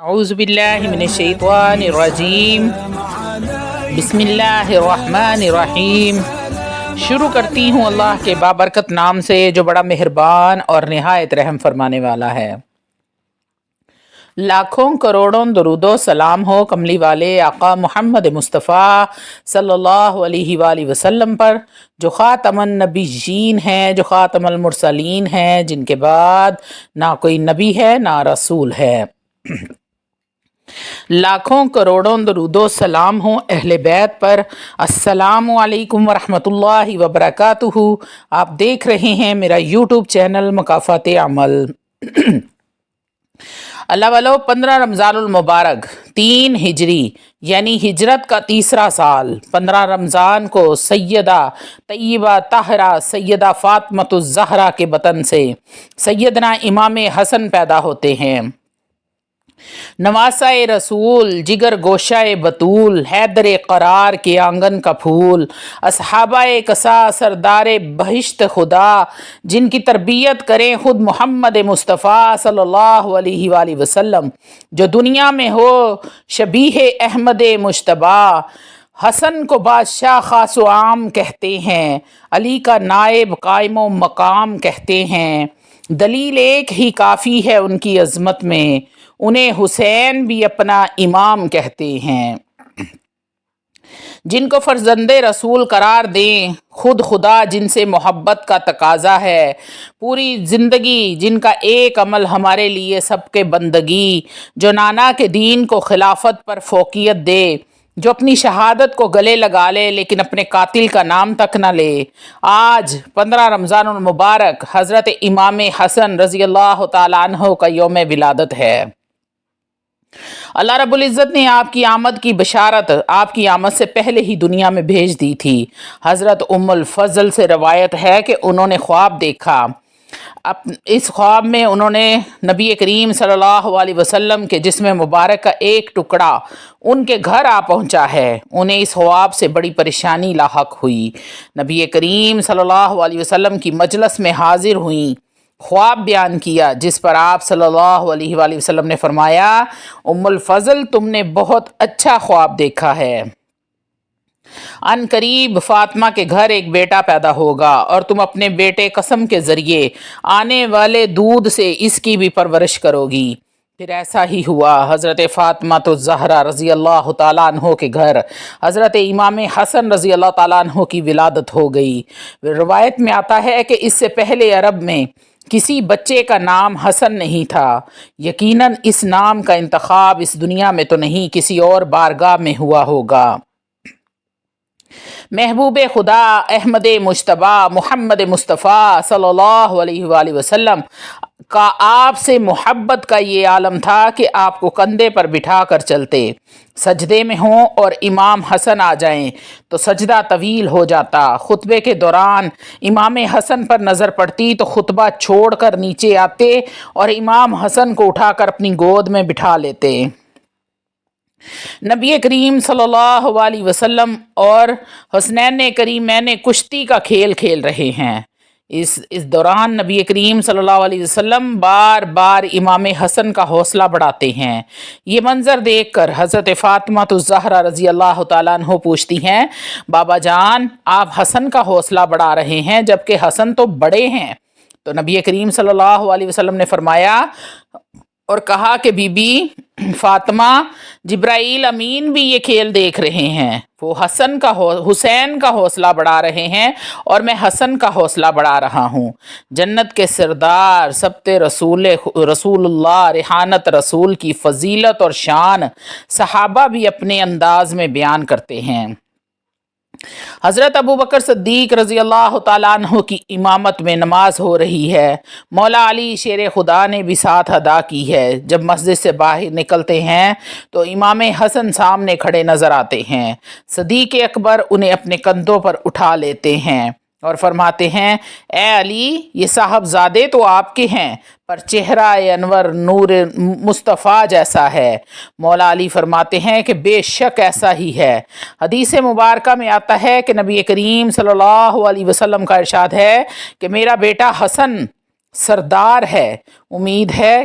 اعوذ باللہ من الشیطان الرجیم بسم اللہ الرحمن الرحیم۔ شروع کرتی ہوں اللہ کے بابرکت نام سے جو بڑا مہربان اور نہایت رحم فرمانے والا ہے۔ لاکھوں کروڑوں درود و سلام ہو کملی والے آقا محمد مصطفیٰ صلی اللہ علیہ وآلہ وسلم پر، جو خاتم النبیین ہیں، جو خاتم المرسلین ہیں، جن کے بعد نہ کوئی نبی ہے نہ رسول ہے۔ لاکھوں کروڑوں درود و سلام ہوں اہل بیت پر۔ السلام علیکم ورحمۃ اللہ وبرکاتہ۔ آپ دیکھ رہے ہیں میرا یوٹیوب چینل مکافات عمل۔ اللہ والو، 15 رمضان المبارک 3 ہجری یعنی ہجرت کا تیسرا سال، 15 رمضان کو سیدہ طیبہ طاہرہ سیدہ فاطمۃ الزہرا کے بطن سے سیدنا امام حسن پیدا ہوتے ہیں۔ نواسہ رسول، جگر گوشہ بطول، حیدر قرار کے آنگن کا پھول، اصحابہ کسا سردار بہشت خدا، جن کی تربیت کریں خود محمد مصطفیٰ صلی اللہ علیہ وآلہ وسلم، جو دنیا میں ہو شبیہ احمد مجتبیٰ۔ حسن کو بادشاہ خاص و عام کہتے ہیں، علی کا نائب قائم و مقام کہتے ہیں۔ دلیل ایک ہی کافی ہے ان کی عظمت میں، انہیں حسین بھی اپنا امام کہتے ہیں۔ جن کو فرزند رسول قرار دیں خود خدا، جن سے محبت کا تقاضا ہے پوری زندگی، جن کا ایک عمل ہمارے لیے سب کے بندگی، جو نانا کے دین کو خلافت پر فوقیت دے، جو اپنی شہادت کو گلے لگا لے لیکن اپنے قاتل کا نام تک نہ لے۔ آج 15 رمضان المبارک حضرت امام حسن رضی اللہ تعالیٰ عنہ کا یوم ولادت ہے۔ اللہ رب العزت نے آپ کی آمد کی بشارت آپ کی آمد سے پہلے ہی دنیا میں بھیج دی تھی۔ حضرت ام الفضل سے روایت ہے کہ انہوں نے خواب دیکھا۔ اس خواب میں انہوں نے نبی کریم صلی اللہ علیہ وسلم کے جسم مبارک کا ایک ٹکڑا ان کے گھر آ پہنچا ہے۔ انہیں اس خواب سے بڑی پریشانی لاحق ہوئی۔ نبی کریم صلی اللہ علیہ وسلم کی مجلس میں حاضر ہوئیں، خواب بیان کیا، جس پر آپ صلی اللہ علیہ وآلہ وسلم نے فرمایا، ام الفضل تم نے بہت اچھا خواب دیکھا ہے۔ ان قریب فاطمہ کے گھر ایک بیٹا پیدا ہوگا اور تم اپنے بیٹے قسم کے ذریعے آنے والے دودھ سے اس کی بھی پرورش کرو گی۔ پھر ایسا ہی ہوا۔ حضرت فاطمہ الزہرا رضی اللہ تعالیٰ عنہ کے گھر حضرت امام حسن رضی اللہ تعالیٰ عنہ کی ولادت ہو گئی۔ روایت میں آتا ہے کہ اس سے پہلے عرب میں کسی بچے کا نام حسن نہیں تھا۔ یقیناً اس نام کا انتخاب اس دنیا میں تو نہیں، کسی اور بارگاہ میں ہوا ہوگا۔ محبوب خدا احمد مجتبیٰ محمد مصطفیٰ صلی اللہ علیہ وآلہ وسلم کا آپ سے محبت کا یہ عالم تھا کہ آپ کو کندھے پر بٹھا کر چلتے، سجدے میں ہوں اور امام حسن آ جائیں تو سجدہ طویل ہو جاتا۔ خطبے کے دوران امام حسن پر نظر پڑتی تو خطبہ چھوڑ کر نیچے آتے اور امام حسن کو اٹھا کر اپنی گود میں بٹھا لیتے۔ نبی کریم صلی اللہ علیہ وسلم اور حسنین کریمین کشتی کا کھیل کھیل رہے ہیں۔ اس دوران نبی کریم صلی اللہ علیہ وسلم بار بار امام حسن کا حوصلہ بڑھاتے ہیں۔ یہ منظر دیکھ کر حضرت فاطمہ الزہرا رضی اللہ تعالیٰ عنہ پوچھتی ہیں، بابا جان آپ حسن کا حوصلہ بڑھا رہے ہیں جبکہ حسن تو بڑے ہیں۔ تو نبی کریم صلی اللہ علیہ وسلم نے فرمایا اور کہا کہ بی بی فاطمہ، جبرائیل امین بھی یہ کھیل دیکھ رہے ہیں، وہ حسین کا حوصلہ بڑھا رہے ہیں اور میں حسن کا حوصلہ بڑھا رہا ہوں۔ جنت کے سردار سبت رسول اللہ، ریحانت رسول کی فضیلت اور شان صحابہ بھی اپنے انداز میں بیان کرتے ہیں۔ حضرت ابوبکر صدیق رضی اللہ تعالیٰ عنہ کی امامت میں نماز ہو رہی ہے۔ مولا علی شیر خدا نے بھی ساتھ ادا کی ہے۔ جب مسجد سے باہر نکلتے ہیں تو امام حسن سامنے کھڑے نظر آتے ہیں۔ صدیق اکبر انہیں اپنے کندھوں پر اٹھا لیتے ہیں اور فرماتے ہیں، اے علی، یہ صاحبزادے تو آپ کے ہیں پر چہرہ انور نور مصطفیٰ جیسا ہے۔ مولا علی فرماتے ہیں کہ بے شک ایسا ہی ہے۔ حدیث مبارکہ میں آتا ہے کہ نبی کریم صلی اللہ علیہ وسلم کا ارشاد ہے کہ میرا بیٹا حسن سردار ہے، امید ہے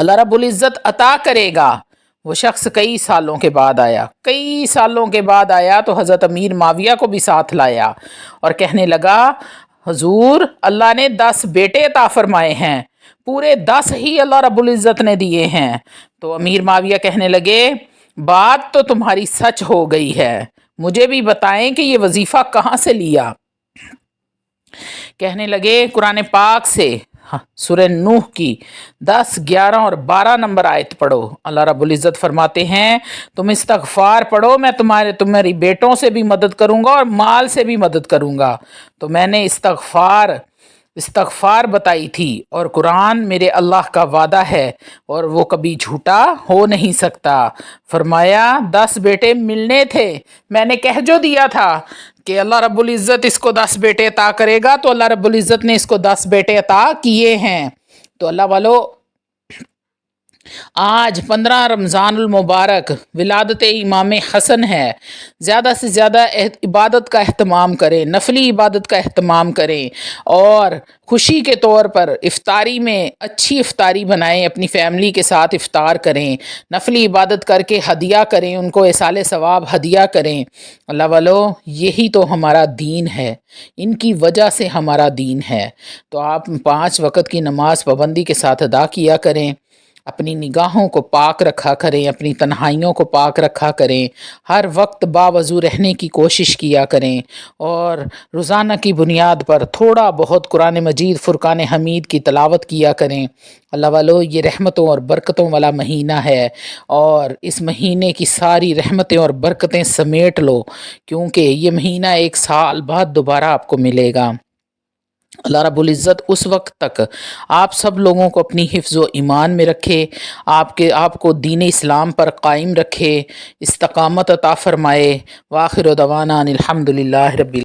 اللہ رب العزت عطا کرے گا۔ وہ شخص کئی سالوں کے بعد آیا، کئی سالوں کے بعد آیا تو حضرت امیر معاویہ کو بھی ساتھ لایا اور کہنے لگا حضور اللہ نے 10 بیٹے عطا فرمائے ہیں، پورے 10 ہی اللہ رب العزت نے دیے ہیں۔ تو امیر معاویہ کہنے لگے بات تو تمہاری سچ ہو گئی ہے، مجھے بھی بتائیں کہ یہ وظیفہ کہاں سے لیا۔ کہنے لگے قرآن پاک سے سورہ نوح کی 10، 11 اور 12 نمبر آیت پڑھو۔ اللہ رب العزت فرماتے ہیں تم استغفار پڑھو، میں تمہاری بیٹوں سے بھی مدد کروں گا اور مال سے بھی مدد کروں گا۔ تو میں نے استغفار بتائی تھی، اور قرآن میرے اللہ کا وعدہ ہے اور وہ کبھی جھوٹا ہو نہیں سکتا۔ فرمایا 10 بیٹے ملنے تھے، میں نے کہہ جو دیا تھا کہ اللہ رب العزت اس کو 10 بیٹے عطا کرے گا، تو اللہ رب العزت نے اس کو 10 بیٹے عطا کیے ہیں۔ تو اللہ والو آج 15 رمضان المبارک ولادت امام حسن ہے، زیادہ سے زیادہ عبادت کا اہتمام کریں، نفلی عبادت کا اہتمام کریں، اور خوشی کے طور پر افطاری میں اچھی افطاری بنائیں، اپنی فیملی کے ساتھ افطار کریں، نفلی عبادت کر کے ہدیہ کریں، ان کو ایصال ثواب ہدیہ کریں۔ اللہ والو یہی تو ہمارا دین ہے، ان کی وجہ سے ہمارا دین ہے۔ تو آپ 5 وقت کی نماز پابندی کے ساتھ ادا کیا کریں، اپنی نگاہوں کو پاک رکھا کریں، اپنی تنہائیوں کو پاک رکھا کریں، ہر وقت باوضو رہنے کی کوشش کیا کریں، اور روزانہ کی بنیاد پر تھوڑا بہت قرآن مجید فرقان حمید کی تلاوت کیا کریں۔ اللہ والو یہ رحمتوں اور برکتوں والا مہینہ ہے، اور اس مہینے کی ساری رحمتیں اور برکتیں سمیٹ لو، کیونکہ یہ مہینہ 1 سال بعد دوبارہ آپ کو ملے گا۔ اللہ رب العزت اس وقت تک آپ سب لوگوں کو اپنی حفظ و ایمان میں رکھے، آپ کو دین اسلام پر قائم رکھے، استقامت عطا فرمائے۔ وآخر دعوانا ان الحمد للہ رب